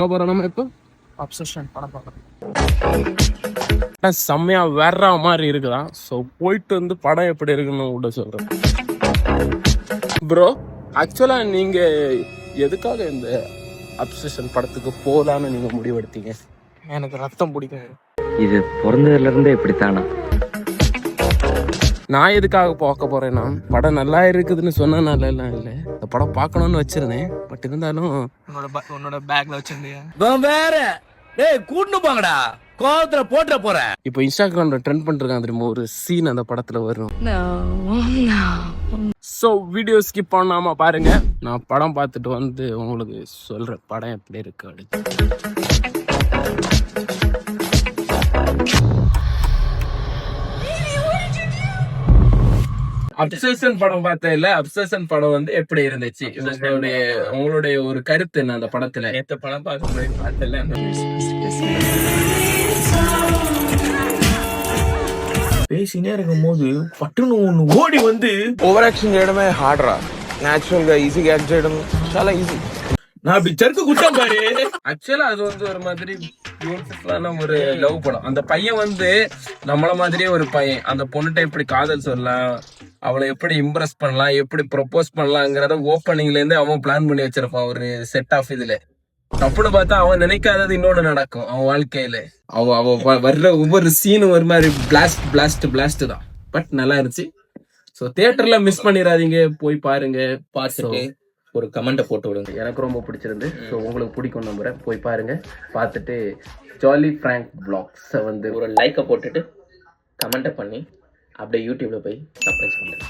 போறோம் நம்ம இப்போ அப்சஷன் படம் பார்க்குறோம். செம்மையா வேற மாதிரி இருக்குதான். ஸோ போயிட்டு வந்து படம் எப்படி இருக்குன்னு கூட சொல்றேன். ப்ரோ ஆக்சுவலா நீங்க எதுக்காக இந்த அப்சஷன் படத்துக்கு போகலான்னு நீங்க முடிவெடுத்தீங்க? எனக்கு ரத்தம் பிடிக்கும். இது பிறந்ததுல இருந்தே இப்படித்தானா? நான் எதுக்காக பார்க்க போறேன்னா, படம் நல்லா இருக்குதுன்னு சொன்னனால எல்லாம் இல்லை, இந்த படம் பார்க்கணும்னு வச்சிருந்தேன். பட் இருந்தாலும் உன்னோட பேக்ல வச்சிருந்தியா? வேற டேய் கூட்டு போங்கடா, கோவத்துல போட்டுற போறேன். இப்போ இன்ஸ்டாகிராம்ல ட்ரெண்ட் பண்ணிருக்காங்க தெரியுமா, ஒரு சீன் அந்த படத்துல வரும். ஸோ வீடியோ ஸ்கிப் பண்ணாம பாருங்க. நான் படம் பார்த்துட்டு வந்து உங்களுக்கு சொல்றேன் படம் எப்படி இருக்கு அப்படின்னு. அப்சஷன் படம் பார்த்தேன். அப்சஷன் படம் வந்து எப்படி இருந்துச்சு? உங்களுடைய ஒரு கருத்து என்ன அந்த படத்துல? நேற்று படம் பார்க்க போய் பார்த்தல, பேசினே இருக்கும் போது பட்டுன்னு ஒண்ணு ஓடி வந்து ఓవర్ యాక్షన్ చేయడమే హార్డ్ రా, నేచురల్ గా ఈజీగా యాక్ట్ చేయడం చాలా ఈజీ. நான் இப்படி சருக்கு குட்டம் பாரு. ஆக்சுவலா அது வந்து ஒரு மாதிரி பியூட்டிஃபுல்லான ஒரு லவ் படம். அந்த பையன் வந்து நம்மள மாதிரியே ஒரு பையன், அந்த பொண்ணுகிட்ட எப்படி காதல் சொல்லலாம், அவளை எப்படி இம்ப்ரெஸ் பண்ணலாம், எப்படி ப்ரொபோஸ் பண்ணலாங்கிறத ஓப்பனிங்ல இருந்து அவன் பிளான் பண்ணி வச்சிருப்பான் ஒரு செட் ஆஃப். இதுல தப்புன்னு பார்த்தா அவன் நினைக்காதது இன்னொன்னு நடக்கும் அவன் வாழ்க்கையில. அவ வர்ற ஒவ்வொரு சீனும் ஒரு மாதிரி பிளாஸ்ட் தான். பட் நல்லா இருந்துச்சு. ஸோ தியேட்டர்ல மிஸ் பண்ணிடாதீங்க, போய் பாருங்க. பார்த்துட்டு ஒரு கமெண்ட்டை போட்டு விடுங்க. எனக்கு ரொம்ப பிடிச்சிருந்து. ஸோ உங்களுக்கு பிடிக்கும் நம்புறேன். போய் பாருங்க. பார்த்துட்டு ஜாலி பிராங்க் vlogs வந்து ஒரு லைக்கை போட்டுட்டு கமெண்ட்டை பண்ணி அப்படியே யூடியூப்ல போய் சப்ஸ்கிரைப் பண்ணுங்க.